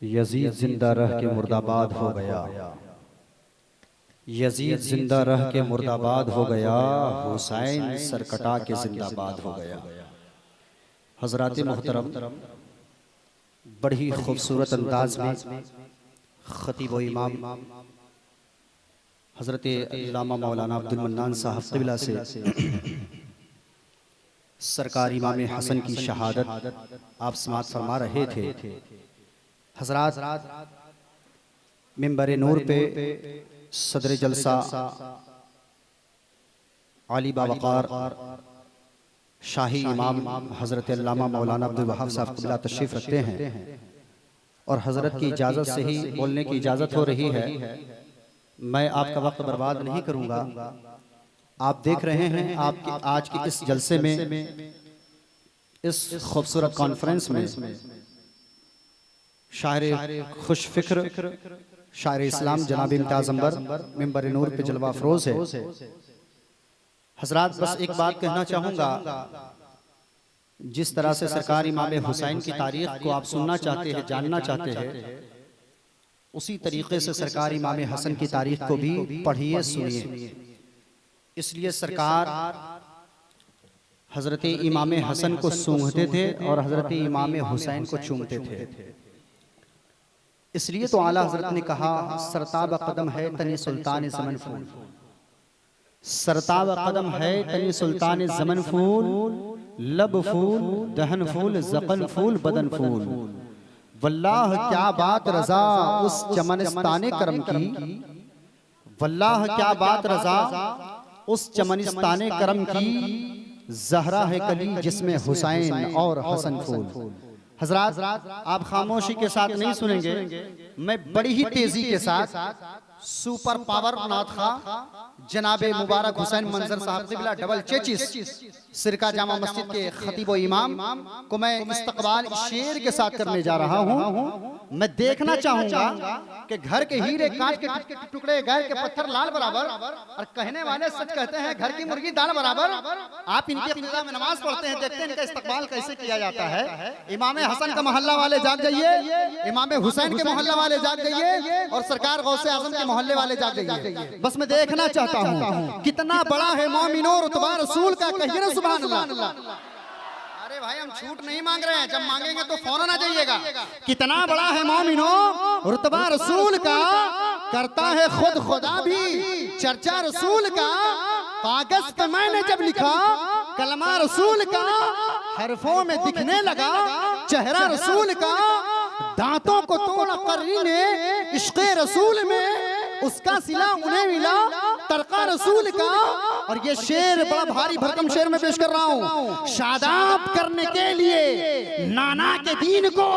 Yazid जिंदा रह के मुर्दाबाद हो गया, यजीद जिंदा रह के मुर्दाबाद हो गया, हुसैन सर कटा के जिंदाबाद हो गया। हजरात मोहतरम, बड़ी खूबसूरत अंदाज में खतीब व इमाम हजरत अल्लामा मौलाना अब्दुल मन्नान साहब क़िबला से सरकार इमाम हसन की शहादत आप समाअत फरमा रहे थे। हजरात मिंबर नूर पे सदर जलसा आली बावकार शाही इमाम हजरत अल्लामा मौलाना अब्दुल वहाब साहब क़िबला तशरीफ़ रखते हैं और हजरत की इजाज़त से ही बोलने की इजाज़त हो रही है। मैं आपका वक्त बर्बाद नहीं करूँगा। आप देख रहे हैं आपके आज के इस जलसे में, इस खूबसूरत कॉन्फ्रेंस में शायर खुश फिक्र शायर इस्लाम जनाब इम्तियाज़ अंबर मिंबर नूर पे जलवा अफरोज है। हजरात, बस एक बात कहना चाहूँगा, जिस तरह से सरकार इमाम हुसैन की तारीख को आप सुनना चाहते हैं, जानना चाहते हैं, उसी तरीके से सरकार इमाम हसन की तारीख को भी पढ़िए, सुनिए। इसलिए सरकार हजरत इमाम हसन को सूंघते थे और हजरत इमाम हुसैन को चूमते थे। इसलिए तो आला हजरत ने कहा, सरताब कदम है तनी सुल्तान ज़मन फूल, सरताब कदम है तनी सुल्तान ज़मन फूल, लब फूल दहन फूल ज़क़न फूल बदन फूल, वल्लाह क्या बात रजा उस चमनिस्ताने करम की, वल्लाह क्या बात रजा उस चमनिस्ताने करम की, ज़हरा है कली जिसमें हुसैन और हसन फूल। हजरात, आप खामोशी के साथ नहीं सुनेंगे, मैं बड़ी ही तेजी के साथ सुपर पावर नाथ खा जनाबे मुबारक हुसैन मंजर साहब क़िबला डबल चेचिस सिरका जामा मस्जिद के खतीब व इमाम को मैं इस्तकबाल शेर के साथ करने जा रहा हूँ। मैं देखना चाहूंगा कि घर के हीरे कांच के टुकड़े गैर के पत्थर लाल बराबर, और कहने वाले सच कहते हैं घर की मुर्गी दाल बराबर। आप इनके क़िबला में नमाज पढ़ते हैं, देखते हैं इनका इस्तकबाल कैसे किया जाता है। इमाम हसन का मोहल्ला वाले जाग जाइए, इमाम हुसैन के मोहल्ला वाले जाग जाइए, और सरकार गौसे आज़म के मोहल्ले वाले जाग जाइए। बस मैं देखना चाहता हूँ कितना बड़ा है मोमिनो रुतबा रसूल का, कहिए सुभान अल्लाह। अरे भाई, हम छूट नहीं मांग रहे हैं, जब मांगेंगे तो फौरन आ जाइएगा। कितना बड़ा है मोमिनो रुतबा रसूल का, करता है खुद खुदा भी चर्चा रसूल का। कागज पे मैंने जब लिखा कलमा रसूल का, हरफों में दिखने लगा चेहरा रसूल का। दांतों को तोड़ा कर्री ने इश्क़े रसूल में, उसका सिला उन्हें मिला तरका रसूल का। और ये शेर बड़ा भारी भरकम शेर में पेश कर रहा हूँ। शादाब करने के लिए नाना के दीन को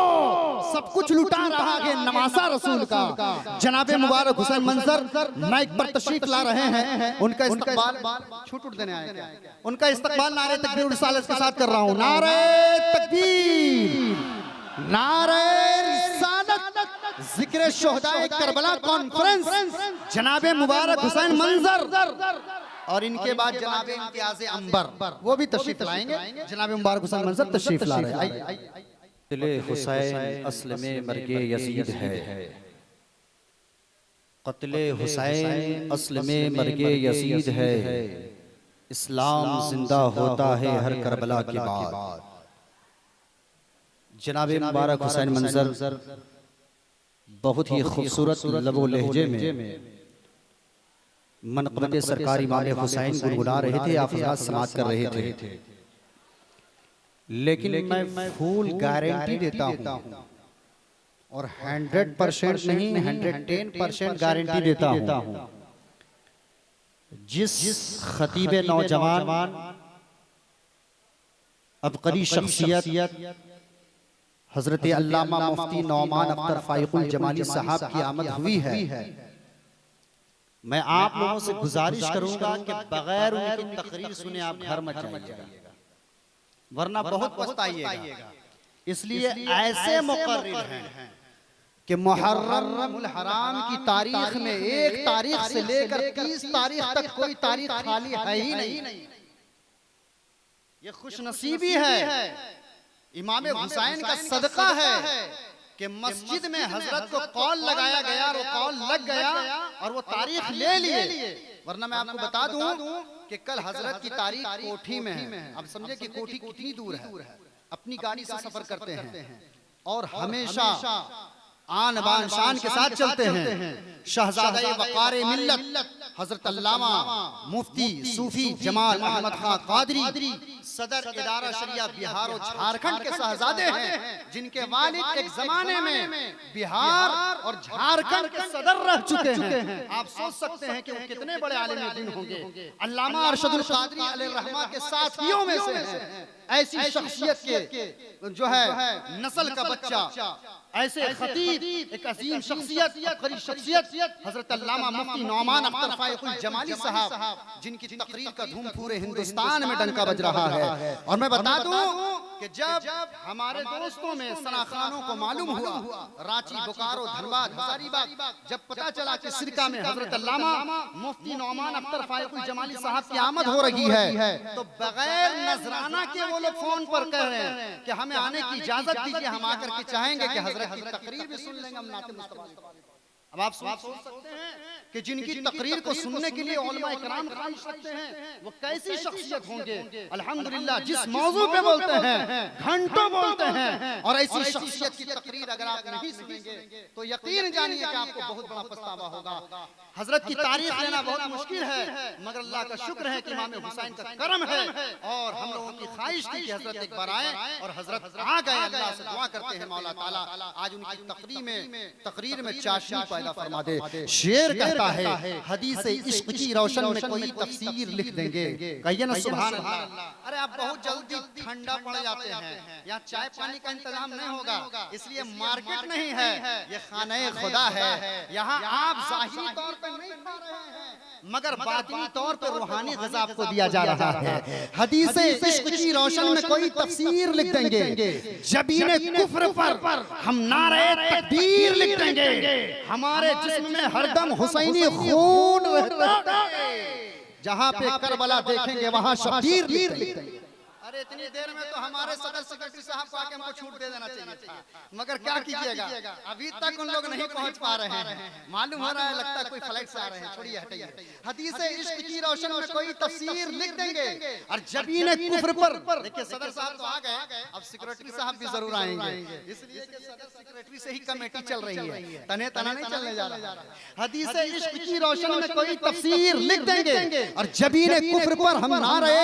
सब कुछ लुटा रहा है नवासा रसूल का। जनाबे मुबारक हुसैन मंजर माइक पर तशरीफ ला रहे हैं। उनका इस्तकबाल छूट देने आए, उनका इस्तकबाल नारे तकबीर रिसालत के साथ कर रहा हूँ। नारे तकबीर, नारे रिसालत, जिक्र शोहदाए करबला कॉन्फ्रेंस जनाबे मुबारक हुसैन मंजर, और इनके बाद जनाबे इम्तियाज़ अंबर वो भी तशरीफ लाएंगे। जनाबे मुबारक हुसैन मंजर तशरीफ ला रहे हैं। कत्ले हुसैन अस्ल में मर्गे यजीद है, कत्ले हुसैन अस्ल में मर्गे यजीद है, इस्लाम जिंदा होता है हर करबला के बाद। जनाबे मुबारक हुसैन मंजर बहुत ही खूबसूरत लबो लहजे में मनक़बत सरकार इमाम हुसैन गुनगुना रहे थे, आप हज़रात समाअत कर रहे थे। लेकिन मैं फुल गारंटी देता हूँ, और 100% नहीं 110% गारंटी देता हूँ, जिस खतीब नौजवान अबकरी शख्सियत हजरत अल्लामा मुफ्ती नौमान अख्तर फाइकुल जमाली साहब की आमद हुई है, मैं आप लोगों से गुजारिश करूंगा कि बगैर उनकी तकरीर सुने आप घर मत जाइएगा, वरना बहुत पछताइएगा। इसलिए ऐसे मुकर्रिर हैं कि मुहर्रम हराम की तारीख में एक तारीख से लेकर 30 तारीख तक कोई तारीख खाली है ही नहीं। ये खुशनसीबी है, इमाम हुसैन का सदका है कि मस्जिद में हजरत को कॉल लगाया गया और वो कॉल लग गया और वो तारीख ले लिए। वरना मैं आपको बता दूं कि कल हजरत की तारीख कोठी में है। अब समझे कि कोठी कितनी दूर है। अपनी गाड़ी से सफर करते हैं और हमेशा आन बान शान के साथ चलते हैं। शहजादे वक़ारे मिल्लत हजरत अल्लामा मुफ्ती सूफी जमाल अहमद खां कादरी सदर इदारा शरिया बिहार और झारखंड के शहजादे हैं, जिनके वालिद एक जमाने में बिहार और झारखंड के सदर रह चुके हैं। आप सोच सकते हैं कि वो कितने बड़े आलिम दीन होंगे। अल्लामा अरशदुल कादरी अलैहिर्रहमा के साथियों में से हैं। ऐसी शख्सियत के जो है नस्ल का बच्चा, ऐसे खतीब, एक अजीम शख्सियत, अबकारी शख्सियत हजरत अल्लामा मुफ्ती नौमान अख्तर फायकुल जमाली साहब, जिनकी तकरीर का धूम पूरे हिंदुस्तान में डंका बज रहा है। और मैं बता दूं कि जब हमारे दोस्तों में सनाखानों को मालूम हुआ, रांची, बोकारो, धनबाद, हजारीबाग, जब पता चला कि सिरका में हजरत अल्लामा मुफ्ती नौमान अख्तर फायकुल जमाली साहब की आमद हो रही है, तो बगैर नजराना के वो लोग फोन पर कह रहे हैं कि हमें आने की इजाजत दीजिए, हम आकर के चाहेंगे कि हजरत की तकरीर भी सुन लेंगे हम नाते मुस्तफा। अब आप सोच सकते हैं कि जिनकी तकरीर को सुनने के लिए उलमा इकराम ख्वाहिश रखते हैं, वो कैसी शख्सियत होंगे। अल्हम्दुलिल्लाह, जिस मौजू पे बोलते हैं घंटों बोलते हैं, और ऐसी शख्सियत की तकरीर अगर आप नहीं सुनेंगे तो यकीन जानिए कि आपको बहुत बड़ा पछतावा होगा। हजरत की तारीख लेना बहुत मुश्किल है, मगर अल्लाह का शुक्र है कि इमाम हुसैन का करम है और हम लोगों की ख्वाहिश थी कि हजरत एक बार आए, और हजरत आ गए। अल्लाह से दुआ करते हैं मौला ताला आज उनकी तकरीर में चाशनी पैदा फरमा दे। शेर कहता है हदीस इश्क की रोशन में कोई तफसीर लिख देंगे, कहिए ना सुभान अल्लाह। अरे आप बहुत जल्दी ठंडा पड़ जाते हैं, यहाँ चाय पानी का इंतजाम नहीं होगा, इसलिए मार्केट नहीं है, ये खाने खुदा है। यहाँ आप जाहिरी तौर पर नहीं खा रहे हैं, मगर बातिनी तौर पर रूहानी ग़िज़ा आपको दिया जा रहा है। हदीस इश्क की रोशन में कोई तफसीर लिख देंगे, जबीने कुफ्र पर हम नारे तकबीर लिख देंगे, हमारे जिस्म में हरदम हुसैनी खून रहता है, जहाँ पे करबला देखेंगे वहाँ शबीर लिख देंगे। अरे इतनी देर में तो हमारे सदर सेक्रेटरी साहब को आके हमको छूट दे देना चाहिए था, मगर क्या कीजिएगा, अभी तक उन लोग नहीं पहुंच पा रहे हैं। मालूम हो रहा है लगता है कोई फ्लाइट से आ रहे हैं। छोड़िए, हटाइए। हदीस इश्क की रोशन में कोई तफसीर लिख देंगे, और जबीन कुफ्र पर देखिए सदर साहब तो आ गए, अब सेक्रेटरी साहब भी जरूर आएंगे, इसलिए कि सदर सेक्रेटरी से ही कमेटी चल रही है, तने तना नहीं चलने जा रहा। हदीस इश्क की रोशन में कोई तफसीर लिख देंगे, और जबीन कुफ्र पर हम नारे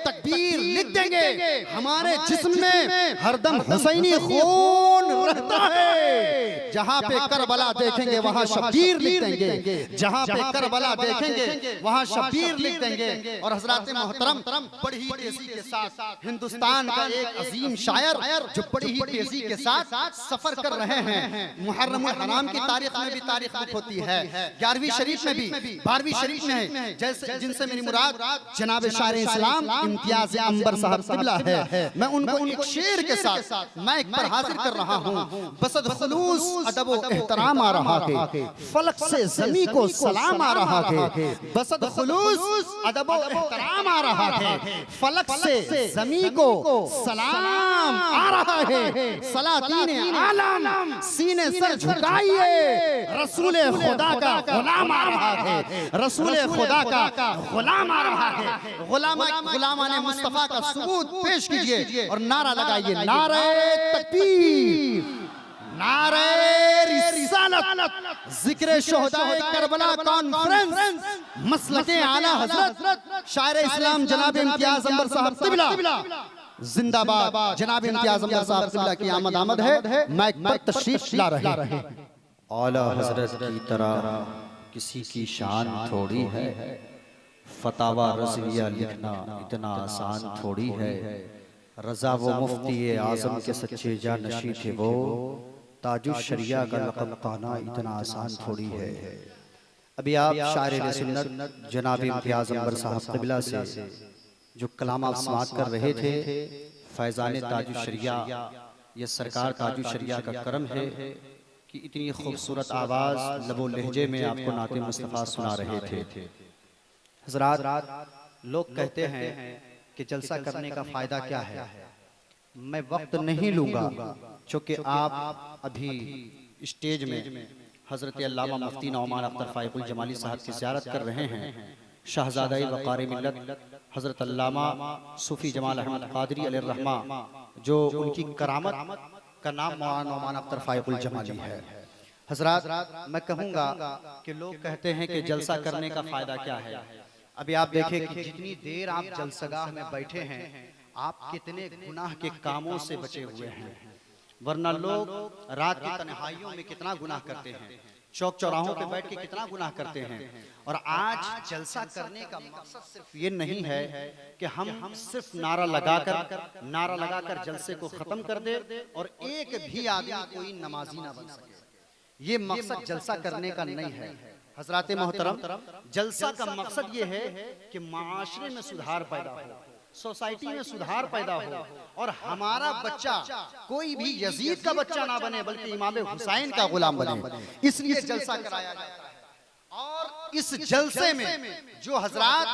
तकबीर लिख देंगे, हमारे जिस्म में हरदम हुसैनी खून रहता है, जहाँ पे करबला देखेंगे वहाँ शबीर लिख देंगे, जहाँ पे करबला देखेंगे वहाँ शबीर लिख देंगे। और हजरत मोहतरम बड़ी ही तेजी के साथ हिंदुस्तान का एक अजीम शायर जो बड़ी ही तेजी के साथ सफर कर रहे हैं, मुहर्रम हराम की तारीख में भी तारीख लिख होती है, 11वीं शरीफ में भी, 12वीं शरीफ में, जैसे जिनसे मेरी मुराद जनाब शायर इस्लाम इम्तियाज अंबर साहब क़िबला है। मैं उनको एक शेर के साथ माइक पर हाजिर कर रहा हूँ। बसद खुलूस अदब व एहतराम आ रहा है, फलक से ज़मीं को सलाम आ रहा है, बसद खुलूस अदब व एहतराम आ रहा है, फलक से ज़मीं को सलाम आ रहा है। सलातीने आलम सीने सर झुकाइए, रसूल खुदा का गुलाम आ रहा है, रसूल खुदा का गुलाम आ रहा है। गुलामाने मुस्तफा का सबूत पेश कीजिए और नारा लगाइए, नारे तकबीर, नारे रिसालत, जिक्र शोहदाए करबला कॉन्फ्रेंस, मसलके आला हजरत शायर इस्लाम जनाब इम्तियाज अंबर साहब क़िबला जिंदाबाद। जनाब इम्तियाज अंबर साहब क़िबला की आमद है, माइक पर तशरीफ ला रहे हैं। आला हजरत की तरह किसी की शान थोड़ी है, फतावा रज़विया लिखना इतना आसान थोड़ी है, रज़ा वो मुफ्ती आज़म के सच्चे जानशी थे वो, ताजुश शरिया का लक़ब पाना इतना आसान थोड़ी है। अभी आप शायर सुन्नत जनाब इम्तियाज अंबर साहब क़िबला से जो कलाम आप समाअत कर रहे थे, फैज़ान ताजुश शरिया, ये सरकार ताजुश शरिया का करम है कि इतनी खूबसूरत आवाज़ लबो लहजे में आपको नाते मुस्तफ़ा सुना रहे थे। हज़रात, लोग कहते हैं कि जलसा करने का फ़ायदा क्या है, मैं वक्त नहीं लूँगा, चूँकि आप अभी स्टेज में हज़रत अल्लामा मुफ्ती नौमान अख्तर फ़ाइकुल जमाली साहब की ज़ियारत कर रहे हैं। शहज़ादा वक़ार मिल्लत हज़रत अल्लामा सूफ़ी जमाल अहमद क़ादरी अलैहिर्रहमा, जो उनकी करामत का नाम मौलाना नौमान अख्तर फ़ाइकुल जमाली है। हज़रात, मैं कहूँगा कि लोग कहते हैं कि जलसा करने का फ़ायदा क्या है। अभी आप देखें कि जितनी देर आप जलसगाह में बैठे हैं, आप कितने गुनाह के कामों से बचे हुए हैं। वरना लोग रात की तन्हाइयों में कितना गुनाह करते हैं, चौक चौराहों पे बैठ के कितना गुनाह करते हैं। और आज जलसा करने का मकसद सिर्फ ये नहीं है कि हम सिर्फ नारा लगाकर जलसे को खत्म कर दे और एक भी आदमी कोई नमाजी ना बन सके। ये मकसद जलसा करने का नहीं है। हजरात मोहतरम, जलसा का मकसद ये है कि माशरे में सुधार पैदा हो, सोसाइटी में सुधार पैदा हो और हमारा बच्चा कोई भी यजीद का बच्चा ना बने बल्कि इमाम हुसैन का गुलाम बने। इसलिए जलसा कराया जाता है। और इस जलसे में जो हजरात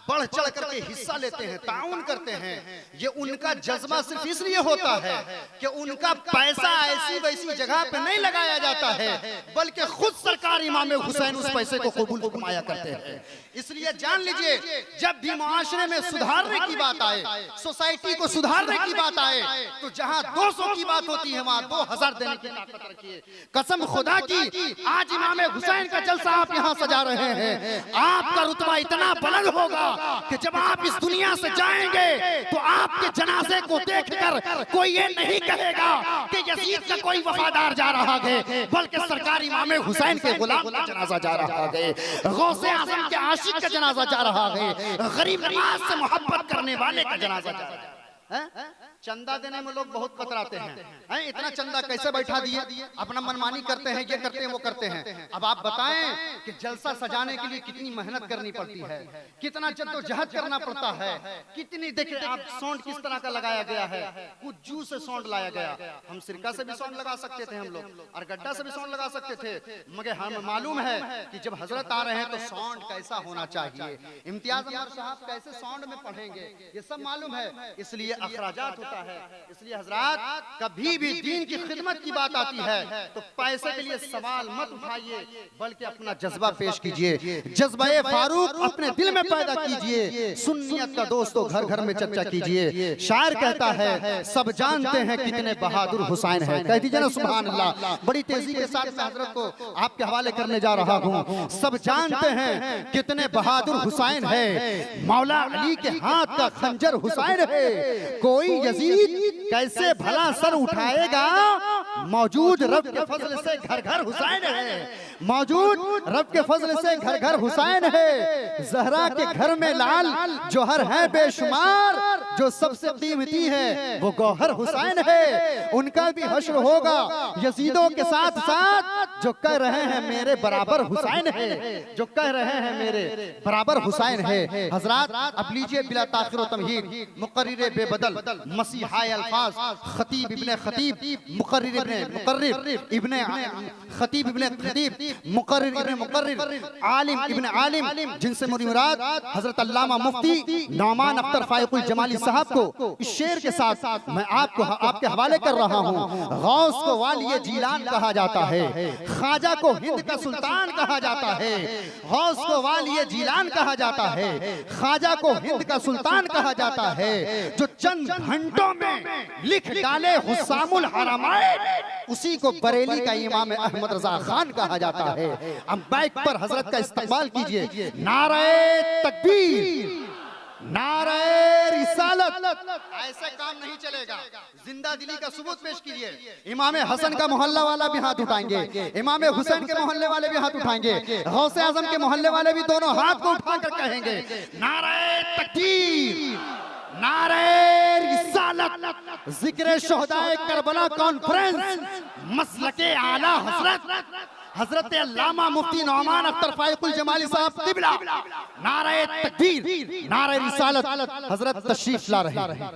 बढ़ चढ़ करके हिस्सा लेते हैं, ताउन करते हैं, ये उनका जज्बा सिर्फ इसलिए होता है कि उनका पैसा ऐसी वैसी जगह पे नहीं लगाया जाता है, बल्कि खुद सरकार इमाम हुसैन उस पैसे को कबूल फरमाया करते हैं। इसलिए जान लीजिए, जब भी मुआशरे में सुधारने की बात आए, सोसाइटी को सुधारने की बात आए, तो जहां 200 की बात होती है वहां 2000 देने की ताकत रखिए। कसम खुदा की, आज इमाम हुसैन का जलसा आप यहाँ सजा रहे हैं, आपका रुतबा इतना बुलंद होगा कि जब आप इस दुनिया से जाएंगे तो आपके जनाजे को देखकर कोई ये नहीं कहेगा कि यजीद का कोई वफादार जा रहा है, बल्कि सरकार इमाम हुसैन के गुलाम का जनाजा जा रहा है, गौसे आज़म के आशिक का जनाजा जा रहा है, गरीब नवाज से मोहब्बत करने वाले का जनाजा जा रहा है। चंदा देने में लोग बहुत कतराते हैं, इतना चंदा कैसे बैठा दिए, अपना मनमानी करते हैं, ये करते हैं वो करते हैं। अब आप बताएं कि जलसा सजाने के लिए कितनी मेहनत करनी पड़ती है, कितना जद्दोजहद करना पड़ता है, कितनी देखिए आप साउंड किस तरह का लगाया गया है, कुछ जू से साउंड लाया गया। हम सिरका से भी साउंड लगा सकते थे हम लोग, और गड्ढा से भी साउंड लगा सकते थे, मगर हमें मालूम है कि जब हजरत आ रहे हैं तो साउंड कैसा होना चाहिए, इम्तियाज अहमद साहब कैसे साउंड में पढ़ेंगे, ये सब मालूम है। इसलिए अखराजात होता है। इसलिए हजरात, कभी भी दीन की खिदमत की बात आती है तो पैसे के लिए सवाल मत उठाइए, बल्कि अपना जज्बा पेश कीजिए, जज्बा फारूक अपने दिल में पैदा कीजिए, सुन्नियत का दोस्तों घर घर में चर्चा कीजिए। शायर कहता है, सब जानते हैं कितने बहादुर हुसैन है। कह दीजिए ना सुभान अल्लाह। बड़ी तेजी के साथ मैं हजरत को आपके हवाले करने जा रहा हूँ। सब जानते हैं कितने बहादुर हुसैन है, मौला अली के हाथ का खंजर हुसैन है, कोई यजीद कैसे भला सर उठाएगा, मौजूद रब के फजल से घर घर हुसैन है, मौजूद रब के फजल से घर घर हुसैन है। जहरा के घर में लाल जोहर है बेशुमार, जो सबसे कीमती है वो गौहर हुसैन है। उनका भी हश्र होगा यजीदों के साथ साथ, जो कह रहे हैं मेरे बराबर हुसैन है, जो कह रहे हैं मेरे बराबर हुसैन है। हजरात, अब लीजिए बिला ताखिर व तमहीद, मुकर्रिर बेबदल मसीहाए अल्फाज, खतीब इब्ने खतीब, मुकर्रिर इब्ने खतीब इब्ने खतीब, मुकर्रिर इब्ने मुकर्रिर, आलिम इब्ने आलिम, जिनसे मुराद हजरत अल्लामा मुफ्ती नौमान अख्तर फ़ाइकुल जमाली साहब को इस शेर के साथ मैं आपको आपके हवाले कर रहा हूँ। गौस को वालिए जीलान कहा जाता है, ख्वाजा को हिंद का सुल्तान कहा जाता है, गौस को वालिए जीलान कहा जाता है, ख्वाजा को हिंद का सुल्तान कहा जाता है, जो चंद घंटों में लिख डाले हुस्सामुल हरमैन, उसी को बरेली का इमाम अहमद रजा खान कहा जाता है। अब बाइक पर हजरत का इस्तेमाल कीजिए, नारे तकबीर, नारे रिसालत। ऐसे काम नहीं चलेगा, जिंदा दिली का सबूत पेश कीजिए। इमाम हसन का मोहल्ला वाला भी हाथ उठाएंगे, इमाम हुसैन के मोहल्ले वाले भी हाथ उठाएंगे, गौसे आजम के मोहल्ले वाले भी दोनों हाथ को उठाकर कहेंगे, नारे तकबीर, नारे रिसालत। जिक्र शोहदाए करबला कॉन्फ्रेंस, मसलके आला हजरत अल्लामा मुफ्ती नौमान अख्तर फ़ाइकुल जमाली साहब क़िबला, नारे तकबीर, नारे रिसालत। हजरत तशरीफ ला रहे हैं।